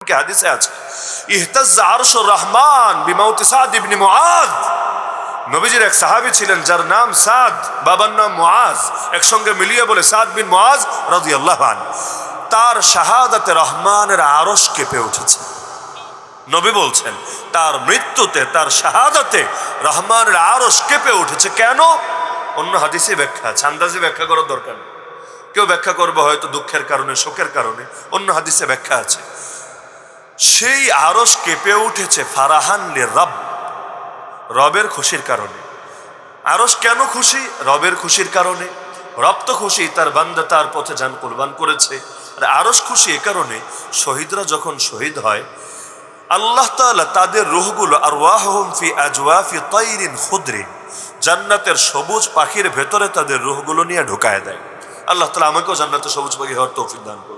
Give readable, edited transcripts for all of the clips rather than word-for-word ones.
হাদিসে আছে ইহতাজ্জা আরশুর রহমান বিমাউতি সাদ ইবনে মুআজ। নবীজির এক সাহাবী ছিলেন যার নাম সাদ, বাবার নাম মুআজ, একসঙ্গে মিলিয়ে বলে সাদ বিন মুআজ রাদিয়াল্লাহু আনহু। তার শাহাদাতে রহমানের আরশ কেঁপে উঠেছে। নবী বলছেন তার মৃত্যুতে, তার শাহাদাতে রহমানের আরশ কেঁপে উঠেছে। কেন? অন্য হাদিসে ব্যাখ্যা আছে, আন্দাজে ব্যাখ্যা করার দরকার নেই। কেউ ব্যাখ্যা করবে হয়তো দুঃখের কারণে, শোকের কারণে, অন্য হাদিসে ব্যাখ্যা আছে। সেই আরশ কেঁপে উঠেছে ফারাহান লিরব, রবের খুশির কারণে। আরশ কেন খুশি? রবের খুশির কারণে। রব তো খুশি, তার বান্দা তার পথে জান কুরবান করেছে। আর আরশ খুশি এ কারণে, শহীদরা যখন শহীদ হয় আল্লাহ তাআলা তাদের রূহগুলো আরওয়াহুম ফি আজওয়াফি তাইরিন খুদরিন, জান্নাতের সবুজ পাখির ভেতরে তাদের রূহগুলো নিয়ে ঢুকায় দেয়। আল্লাহ তাআলা আমাকেও জান্নাতে সবুজ পাখি হওয়ার তৌফিক দান করুন।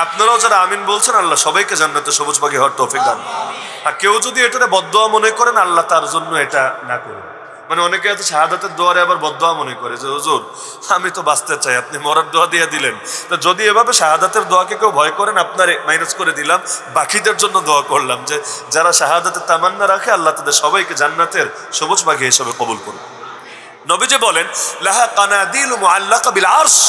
আপনারাও যারা আমিন বলছেন, আল্লাহ সবাইকে জান্নাতে সবুজ পাখি হওয়ার তৌফিক দান করুন। আর কেউ যদি এটারে বদদোয়া মনে করেন, আল্লাহ তার জন্য এটা না করুন। মানে অনেকে এত শাহাদাতের দোয়ারে আবার বদদোয়া মনে করে যে হুজুর আমি তো বাঁচতে চাই, আপনি মরার দোয়া দিয়ে দিলেন। তো যদি এভাবে শাহাদাতের দোয়াকে কেউ ভয় করেন, আপনার মাইনাস করে দিলাম, বাকিদের জন্য দোয়া করলাম যে যারা শাহাদাতের তামান্না রাখে আল্লাহ তাদের সবাইকে জান্নাতের সবুজ পাখি হিসেবে কবুল করুন। নবীজি বলেন লাহা কানাদিল মুআল্লাকা বিল আরশ,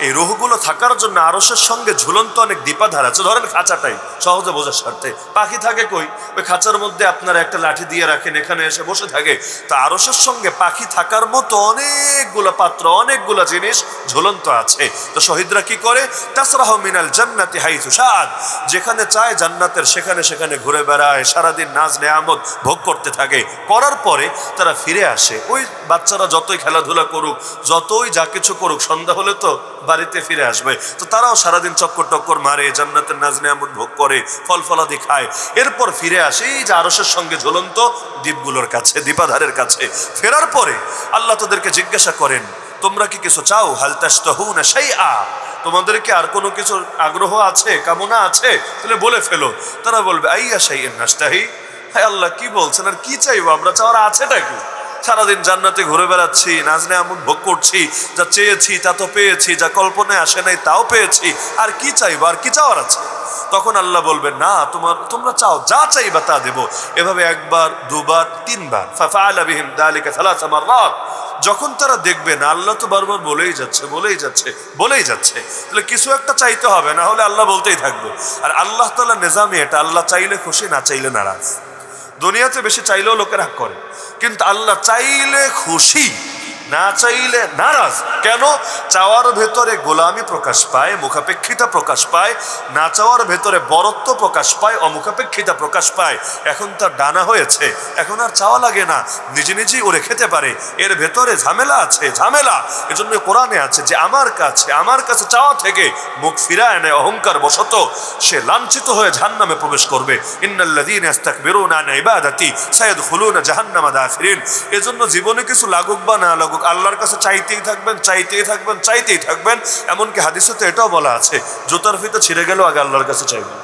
এই রুহগুলো থাকার জন্য আরশের সঙ্গে ঝুলন্ত অনেক দীপাধার আছে। ধরেন খাঁচাটাই সহজে বোঝার স্বার্থে, পাখি থাকে কই? ওই খাঁচার মধ্যে আপনারা একটা লাঠি দিয়ে রাখেন, এখানে এসে বসে থাকে। তো আরশের সঙ্গে পাখি থাকার মতো অনেকগুলো পাত্র, অনেকগুলো জিনিস ঝুলন্ত আছে। তো শহীদরা কি করে? তাসরাহু মিনাল জান্নাতি হাইসু শাআত, যেখানে চায় জান্নাতের সেখানে সেখানে ঘুরে বেড়ায়, সারাদিন নাজ নেয়ামত ভোগ করতে থাকে। করার পরে তারা ফিরে আসে। ওই বাচ্চারা যতই খেলাধুলা করুক, যতই যা কিছু করুক, সন্ধ্যা হলে তো বাড়িতে ফিরে আসবে। তো তারাও সারাদিন চক্কর টক্কর মারে, জান্নাতের নাজ নেয়ামত ভোগ করে, ফল ফলাদি খায়। এরপর ফিরে আসে এই যে আরশের সঙ্গে ঝুলন্ত দ্বীপগুলোর কাছে, দ্বীপাধারের কাছে। ফেরার পরে আল্লাহ তাদেরকে জিজ্ঞাসা করেন তোমরা কি কিছু চাও? হাল তাশতাহুনা শাইআ, তোমাদেরকে আর কোনো কিছু আগ্রহ আছে, কামনা আছে? তাহলে বলে ফেলো। তারা বলবে আইয়া শাইআন নাশতাহি, হায় আল্লাহ কি বলছেন, আর কি চাইবো আমরা? চাওয়ার আছেটা কি? সারাদিন জান্নাতে ঘুরে বেড়াচ্ছি, নাজ নেয়ামত ভোগ করছি, যা চেয়েছি তা তো পেয়েছি, যা কল্পনায় আসে নাই তাও পেয়েছি, আর কি চাইবো, আর কি চাওয়ার আছে? তখন আল্লাহ বলবেন না, তোমরা চাও, যা চাইবা তা দেব। এভাবে একবার, দুবার, তিনবার। ফাফআলা বিহিম যালিকা সালাসা মাররাত। যখন তারা দেখবে না আল্লাহ তো বারবার বলেই যাচ্ছে, বলেই যাচ্ছে, বলেই যাচ্ছে, তাহলে কিছু একটা চাইতে হবে, না হলে আল্লাহ বলতেই থাকবে। আর আল্লাহ তাআলা নিজামে এটা, আল্লাহ চাইলে খুশি, না চাইলে নারাজ। দুনিয়াতে বেশি চাইলেও লোকে রাগ করে, কিন্তু আল্লাহ চাইলে খুশি, না চাইলে নারাজ। কেন? চাওয়ার ভেতরে গোলামি প্রকাশ পায়, মুখাপেক্ষিতা প্রকাশ পায়। না চাওয়ার ভেতরে বরত্ব প্রকাশ পায়, অমুখাপেক্ষিতা প্রকাশ পায়। এখন তার ডানা হয়েছে, এখন আর চাওয়া লাগে না, নিজে নিজেই ওরে খেতে পারে। এর ভেতরে ঝামেলা আছে, ঝামেলা। এজন্য কোরআনে আছে যে আমার কাছে চাওয়া থেকে মুখ ফিরায় নেয় অহংকার বশত, সে লাঞ্ছিত হয়ে জাহান্নামে প্রবেশ করবে। ইন্নাল্লাযীনা ইস্তাকবিরুনা আন ইবাদাতি সায়াদখুলুনা জাহান্নামা দাখিরিন। এজন্য জীবনে কিছু লাগুক বা না লাগুক, আল্লাহর কাছে চাইতেই থাকবেন, চাইতেই থাকবেন, চাইতেই থাকবেন। এমনকি হাদিসে তো এটাও বলা আছে, জুতার ফিতা ছিঁড়ে গেলেও আগে আল্লাহর কাছে চাইবেন।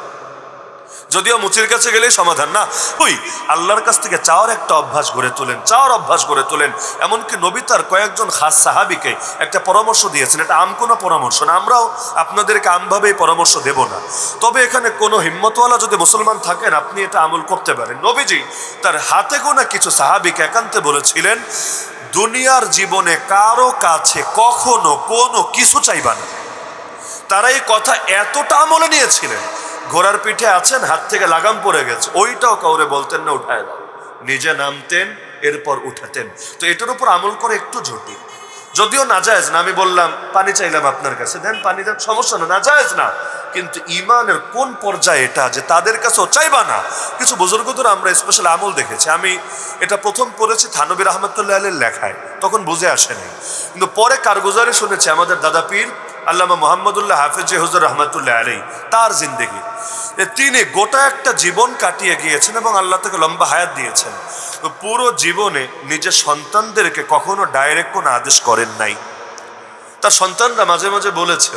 যদিও মুচির কাছে গেলেই সমাধান না, ওই আল্লাহর কাছ থেকে চাওয়ার একটা অভ্যাস গড়ে তোলেন, চাওয়ার অভ্যাস গড়ে তোলেন। এমনকি নবী তার কয়েকজন খাস সাহাবীকে একটা পরামর্শ দিয়েছেন। এটা আম কোনো পরামর্শ না, আমরাও আপনাদেরকে আমভাবেই পরামর্শ দেব না। তবে এখানে কোনো হিম্মতওয়ালা যদি মুসলমান থাকেন, আপনি এটা আমল করতে পারেন। নবীজি তার হাতে গোনা কিছু সাহাবীকে একান্তে বলেছিলেন, দুনিয়ার জীবনে কারো কাছে কখনো কোনো কিছু চাইবা না। তারা এই কথা এতটা আমলে নিয়েছিলেন, ঘোড়ার পিঠে আছেন, হাত থেকে লাগাম পড়ে গেছে, ওইটাও কাউরে বলতেন না উঠায় দাও, নিজে নামতেন, এরপর উঠাতেন। তো এটার উপর আমল করে একটু জটিল, যদিও নাজায়েজ না। আমি বললাম পানি চাইলাম আপনার কাছে, দেন পানি দেন, সমস্যা না, নাজায়েজ না। কিন্তু ইমানের কোন পর্যায়ে এটা যে তাদের কাছেও চাইবা না? কিছু বুজুর্গদের আমরা স্পেশাল আমল দেখেছি। আমি এটা প্রথম পড়েছি থানবী রহমতুল্লাহ আলাইহির লেখায়, তখন বুঝে আসেনি, কিন্তু পরে কারগুজারি শুনেছি আমাদের দাদা পীর আল্লামা মুহাম্মদুল্লাহ হাফেজ হুজুর রহমতুল্লাহ আলাইহি, তার জিন্দেগি। তিনি গোটা একটা জীবন কাটিয়ে গিয়েছেন এবং আল্লাহ তাকে লম্বা হায়াত দিয়েছেন। তো পুরো জীবনে নিজের সন্তানদেরকে কখনো ডাইরেক্ট কোনো আদেশ করেন নাই। তার সন্তানরা মাঝে মাঝে বলেছে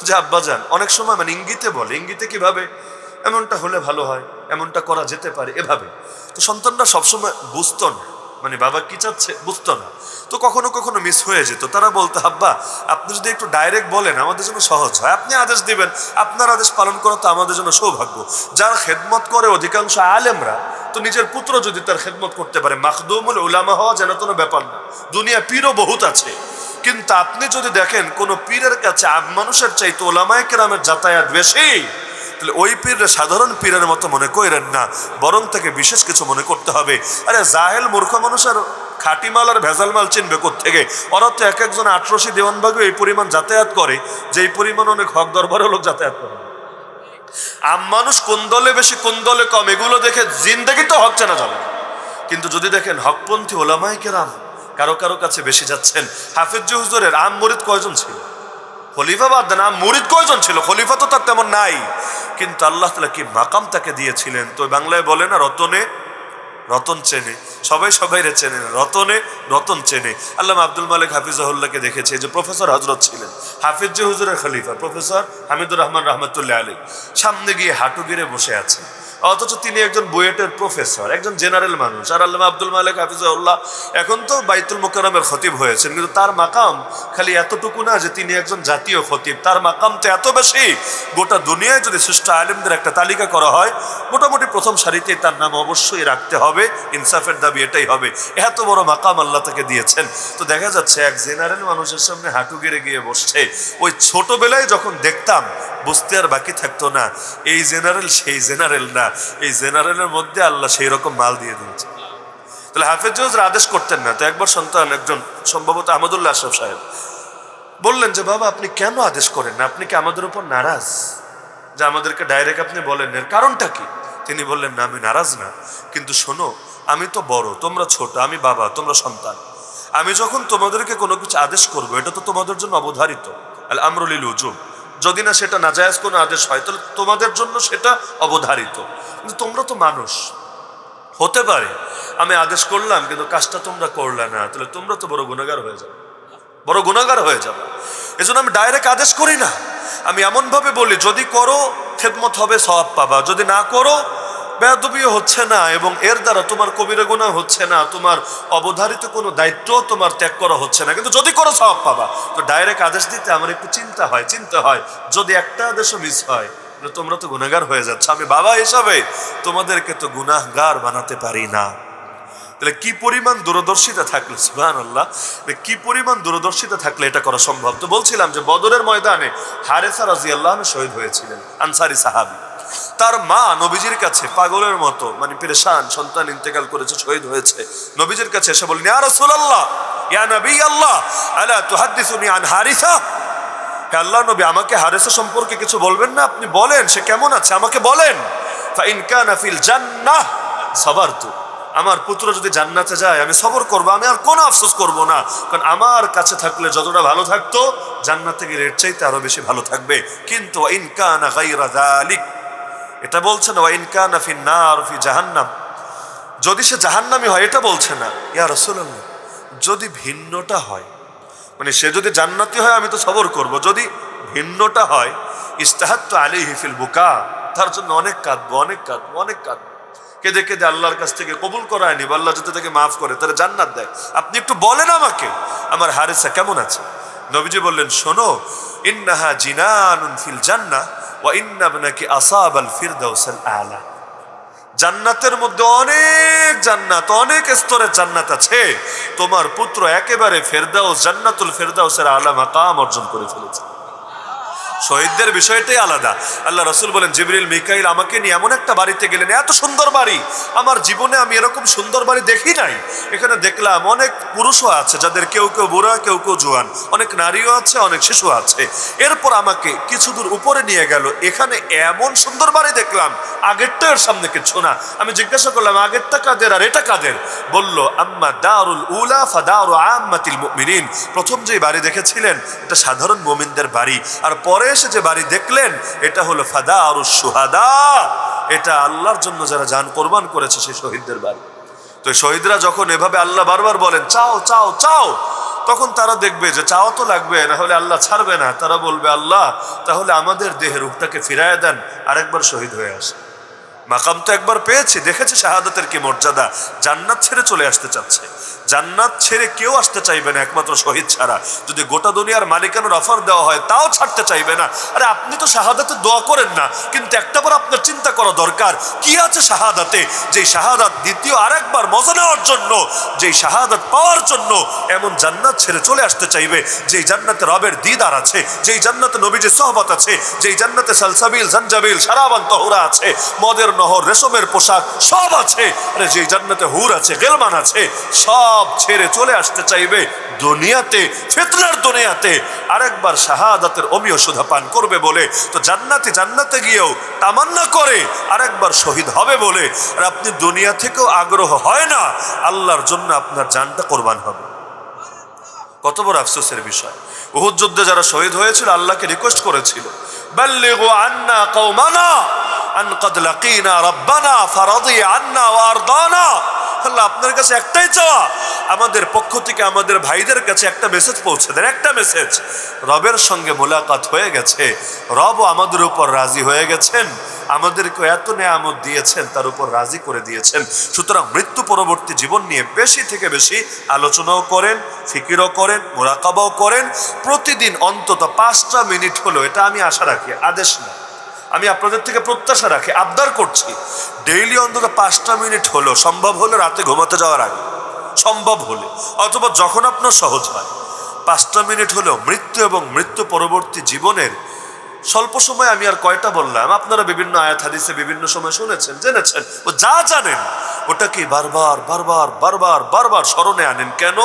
যে আব্বাজান, অনেক সময় মানে ইঙ্গিতে বলে, ইঙ্গিতে কিভাবে, এমনটা হলে ভালো হয়, এমনটা করা যেতে পারে, এভাবে। তো সন্তানরা সবসময় বুঝতো না, মানে বাবা কি চাচ্ছে বুঝতো না। তো কখনো কখনো মিস হয়ে যেত। তারা বলতো, আব্বা আপনি যদি একটু ডাইরেক্ট বলেন আমাদের জন্য সহজ হয়, আপনি আদেশ দিবেন, আপনার আদেশ পালন করা তো আমাদের জন্য সৌভাগ্য। যার খেদমত করে অধিকাংশ আলেমরা, তো নিজের পুত্র যদি তার খেদমত করতে পারে, মাখদুমুল উলামা হওয়া যেন কোনো ব্যাপার না। দুনিয়া পীরও বহুত আছে, কিন্তু আপনি যদি দেখেন কোন পীরের কাছে মানুষের চাইতে ওলামায়ে কেরামের যাতায়াত বেশি, তাহলে ওই পীর সাধারণ পীরের মতো মনে করেন না, বরং তাকে বিশেষ কিছু মনে করতে হবে। আরে জাহেল মূর্খ মানুষের খাঁটি মাল আর ভেজাল মাল চিনবে কোত্থেকে? ওরা তো এক একজন ৮৮ দেওয়ানবাগে এই পরিমাণ যাতায়াত করে যে এই পরিমাণ অনেক হক দরবারের লোক যাতায়াত করে। আম মানুষ কোন দলে বেশি কোন দলে কম এগুলো দেখে জিন্দেগি তো হক চেনা যাবে। কিন্তু যদি দেখেন হকপন্থী ওলামায়ে কেরাম কারো কারো কাছে বেশি যাচ্ছেন। হাফেজ হুজুরের আম মুরিদ কয়জন ছিল? খলিফা বাদ দেন, আম মুরিদ কয়জন ছিল? খলিফা তো তার তেমন নাই, কিন্তু আল্লাহ তাআলা কি মাকাম তাকে দিয়েছিলেন। তো বাংলায় বলে না, রতনে রতন চেনে, সবাই সবাইরে চেনে না, রতনে রতন চেনে। আল্লামা আব্দুল মালিক হাফিজাহুল্লাহকে দেখেছে, যে প্রফেসর হজরত ছিলেন, হাফিজ হুজুরের খলিফা প্রফেসর হামিদুর রহমান রহমতুল্লাহ আলী, সামনে গিয়ে হাঁটু গিরে বসে আছেন, অথচ তিনি একজন বুয়েটের প্রফেসর, একজন জেনারেল মানুষ। আর আল্লামা আব্দুল মালিক হাফিজাহুল্লাহ এখন তো বাইতুল মুকাররমের খতিব হয়েছেন, কিন্তু তার মাকাম খালি এতটুকু না যে তিনি একজন জাতীয় খতিব, তার মাকাম তো এত বেশি, গোটা দুনিয়ায় যদি শ্রেষ্ঠ আলেমদের একটা তালিকা করা হয় মোটামুটি প্রথম সারিতেই তার নাম অবশ্যই রাখতে হবে। ইনসাফের দাবি এটাই হবে, এত বড় মাকাম আল্লাহ তাকে দিয়েছেন। তো দেখা যাচ্ছে এক জেনারেল মানুষের সামনে হাঁটু গেড়ে গিয়ে বসছে। ওই ছোটবেলায় যখন দেখতাম বুঝতে আর বাকি থাকতো না, এই জেনারেল সেই জেনারেল না, এই জেনারেলের মধ্যে আল্লাহ সেই রকম মাল দিয়ে দিয়েছে। তাহলে হাফেজ হুজুর আদেশ করতেন না। তো একবার সন্তান একজন, সম্ভবত আহমদুল্লাহ আশরাফ সাহেব, বললেন যে বাবা আপনি কেন আদেশ করেন না? আপনি কি আমাদের উপর নারাজ যে আমাদেরকে ডাইরেক্ট আপনি বলেন, এর কারণটা কি? তিনি বললেন, না আমি নারাজ না, কিন্তু শোনো আমি তো বড়, তোমরা ছোট, আমি বাবা, তোমরা সন্তান। আমি যখন তোমাদেরকে কোনো কিছু আদেশ করবো এটা তো তোমাদের জন্য অবধারিত, আল আমরু লিল উজুব। যদি না সেটা নাজায়েজ কোনো আদেশ হয় তাহলে তোমাদের জন্য সেটা অবধারিত। কিন্তু তোমরা তো মানুষ, হতে পারে আমি আদেশ করলাম কিন্তু কাজটা তোমরা করলে না, তাহলে তোমরা তো বড় গুনাহগার হয়ে যাবে, বড় গুনাহগার হয়ে যাবে। এজন্য আমি ডাইরেক্ট আদেশ করি না, আমি এমন ভাবে বলি যদি করো খেদমত হবে, সওয়াব পাবা, যদি না করো বেয়াদবিও হচ্ছে না এবং এর দ্বারা তোমার কবিরা গুনাহ হচ্ছে না, তোমার অবধারিত কোনো দায়িত্ব তোমার ত্যাগ করা হচ্ছে না, কিন্তু যদি করো সওয়াব পাবা। তো ডাইরেক্ট আদেশ দিতে আমার একটু চিন্তা হয়, যদি একটা আদেশও মিস হয় তোমরা তো গুনাহগার হয়ে যাচ্ছে, আমি বাবা হিসাবে তোমাদেরকে তো গুনাহগার বানাতে পারি না। তাহলে কি পরিমাণ দূরদর্শিতা থাকলে, সুবহানাল্লাহ, কি পরিমাণ দূরদর্শিতা থাকলে এটা করা সম্ভব। তো বলছিলাম যে বদরের ময়দানে হারেসা রাদিয়াল্লাহু আনহু শহীদ হয়েছিলেন, আনসারী সাহাবী। তার মা নবীজির কাছে পাগলের মতো, মানে পেরেশান, সন্তান ইন্তেকাল করেছে, শহীদ হয়েছে, নবীজির কাছে এসে বললেন, ইয়া রাসূলুল্লাহ, ইয়া নবী আল্লাহ, আলা তুহাদ্দিসুনি আন হারিসা, হে আল্লাহর নবী আমাকে হারেসা সম্পর্কে কিছু বলবেন না? আপনি বলেন সে কেমন আছে, আমাকে বলেন। ফা ইন কানা ফিল জান্নাহ সাবারতু, আমার পুত্র যদি জান্নাতে যায় আমি সবর করব, আমি আর কোনো আফসোস করব না, কারণ আমার কাছে থাকলে যতটা ভালো থাকতো জান্নাতে গেলে এর চাইতে আরো বেশি ভালো থাকবে। কিন্তু ওয়া ইন কানা গায়রা যালিক, এটা বলছে না ওয়া ইন কানা ফিন নার ফি জাহান্নাম, যদি সে জাহান্নামী হয় এটা বলছে না। ইয়া রাসূলুল্লাহ, যদি ভিন্নটা হয়, মানে সে যদি জান্নাতি হয় আমি তো সবর করব, যদি ভিন্নটা হয় ইস্তাহাত্তু আলাইহি ফিল বুকা, তার জন্য অনেক কাঁদবো, কেঁদে কেঁদে আল্লাহর কাছ থেকে কবুল করায়নি, আল্লাহ যদি তাকে মাফ করে তাহলে জান্নাত দেয়। আপনি একটু বলেন আমাকে আমার হারেসা কেমন আছে। নবীজি বললেন, শোনো, ইন্নাহা জিনানুন ফিল জান্নাহ ওয়া ইন্না ইবনাকি আসাবাল ফিরদাউসাল আলা, জান্নাতের মধ্যে অনেক জান্নাত, অনেক স্তরের জান্নাত আছে, তোমার পুত্র একেবারে ফেরদাউস, জান্নাতুল ফেরদাউসের আলা মাকাম অর্জন করে ফেলেছে। শহীদদের বিষয়টাই আলাদা। আল্লাহ রাসূল বলেন, জিবরিল মিকাইল আমাকে নিয়ে এমন একটা বাড়িতে গেলেন, এত সুন্দর বাড়ি, আমার জীবনে আমি এরকম সুন্দর বাড়ি দেখি নাই। এখানে দেখলাম অনেক পুরুষও আছে যাদের কেউ কেউ বুড়া, কেউ কেউ জোয়ান, অনেক নারীও আছে, অনেক শিশু আছে। এরপর আমাকে কিছু দূর উপরে নিয়ে গেল, এখানে এমন সুন্দর বাড়ি দেখলাম, আগেরটা এর সামনে কিছু না। আমি জিজ্ঞাসা করলাম আগেরটা কাদের আর এটা কাদের? বলল, আম্মা দারুল উলা ফাদারু আম্মাতিল মুমিনিন, প্রথম যে বাড়ি দেখেছিলেন এটা সাধারণ মুমিনদের বাড়ি, আর পরে এসে যে বাড়ি দেখলেন এটা হলো ফাদারুশ শুহাদা, এটা আল্লাহর জন্য যারা জান কোরবান করেছে সেই শহীদদের বাড়ি। তো শহীদরা যখন এভাবে আল্লাহ বারবার বলেন চাও চাও চাও, তখন তারা দেখবে যে চাওয়া তো লাগবে, না হলে আল্লাহ ছাড়বে না। তারা বলবে, আল্লাহ তাহলে আমাদের দেহের রূপটাকে ফিরায় দেন, আরেকবার শহীদ হয়ে আসে। মাকাম তো একবার পেয়েছি, দেখেছি শাহাদাতের কি মর্যাদা, জান্নাত ছেড়ে চলে আসতে চাচ্ছে। জান্নাত ছেড়ে কেউ আসতে চাইবে না একমাত্র শহীদ ছাড়া। যদি গোটা দুনিয়ার মালিকানার অফার দেওয়া হয় তাও ছাড়তে চাইবে না। আরে আপনি তো শাহাদাতে দোয়া করেন না, কিন্তু একটাবার আপনার চিন্তা করা দরকার কি আছে শাহাদাতে, যেই শাহাদাত দ্বিতীয় আরেকবার মজা নেওয়ার জন্য, যেই শাহাদাত পাওয়ার জন্য এমন জান্নাত ছেড়ে চলে আসতে চাইবে, যেই জান্নাতে রবের দিদার আছে, যেই জান্নাতে নবীজির সোহবত আছে, যেই জান্নাতে সালসাবিল জানজাবিল সারাবান তহুরা আছে, মদের নহর রেশমের পোশাক সব আছে, আরে যেই জান্নাতে হুর আছে গেলমান আছে, সব ছেড়ে চলে আসতে চাইবে দুনিয়াতে, ফিতনার দুনিয়াতে আরেকবার শাহাদাতের অমীয় সুধা পান করবে বলে। তো জান্নাতে গিয়েও তামান্না করে আরেকবার শহীদ হবে বলে। আর আপনি দুনিয়া থেকেও আগ্রহ হয় না, আল্লাহর জন্য আপনার জানটা কোরবান হবে। কত বড় আফসোসের বিষয়। উহুদ যুদ্ধে যারা শহীদ হয়েছিল আল্লাহকে রিকোয়েস্ট করেছিল, বাল্লিগু আন্না কওমানা আন ক্বাদ লাকিনা রাব্বানা ফারাদি আন্না ওয়া আরদানা। আল্লাহ আপনার কাছে একটাই চাওয়া, আমাদের পক্ষ থেকে আমাদের ভাইদের কাছে একটা মেসেজ পৌঁছে দেন, একটা মেসেজ, রবের সঙ্গে মোলাকাত হয়ে গেছে, রবও আমাদের উপর রাজি হয়ে গেছেন, আমাদেরকে এত নেয়ামত দিয়েছেন, তার উপর রাজি করে দিয়েছেন। সুতরাং মৃত্যু পরবর্তী জীবন নিয়ে বেশি থেকে বেশি আলোচনাও করেন, ফিকিরও করেন, মোরাকাবাও করেন। প্রতিদিন অন্তত 5টা মিনিট হলো, এটা আমি আশা রাখি, আদেশ না, আমি আপনাদের থেকে প্রত্যাশা রাখি, আবদার করছি, ডেইলি অন্তত 5টা মিনিট হলো, সম্ভব হলে রাতে ঘুমাতে যাওয়ার আগে, সম্ভব হলে অথবা যখন আপনার সহজ হয়, 5টা মিনিট হলেও মৃত্যু এবং মৃত্যু পরবর্তী জীবনের স্বল্প সময়, আমি আর কয়টা বললাম, আপনারা বিভিন্ন আয়াত হাদিসে বিভিন্ন সময় শুনেছেন, জেনেছেন, ও যা জানেন ওটাকে বারবার বারবার বারবার বারবার স্মরণে আনেন। কেন?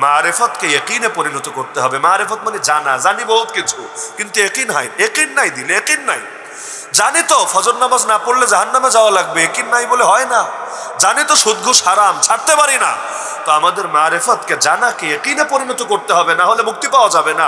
মারেফতকে ইয়াকিনে পরিণত করতে হবে। মারেফত মানে জানা, জানি বহুত কিছু, কিন্তু ইয়াকিন নাই দিলে, ইয়াকিন নাই। জানি তো ফজর নামাজ না পড়লে জাহান্নামে যাওয়া লাগবে, ইয়াকিন নাই বলে হয় না। জানি তো সুদ ঘুষ হারাম, ছাড়তে পারি না। তো আমাদের মারেফতকে জানাকে ইয়াকিনে পরিণত করতে হবে, না হলে মুক্তি পাওয়া যাবে না।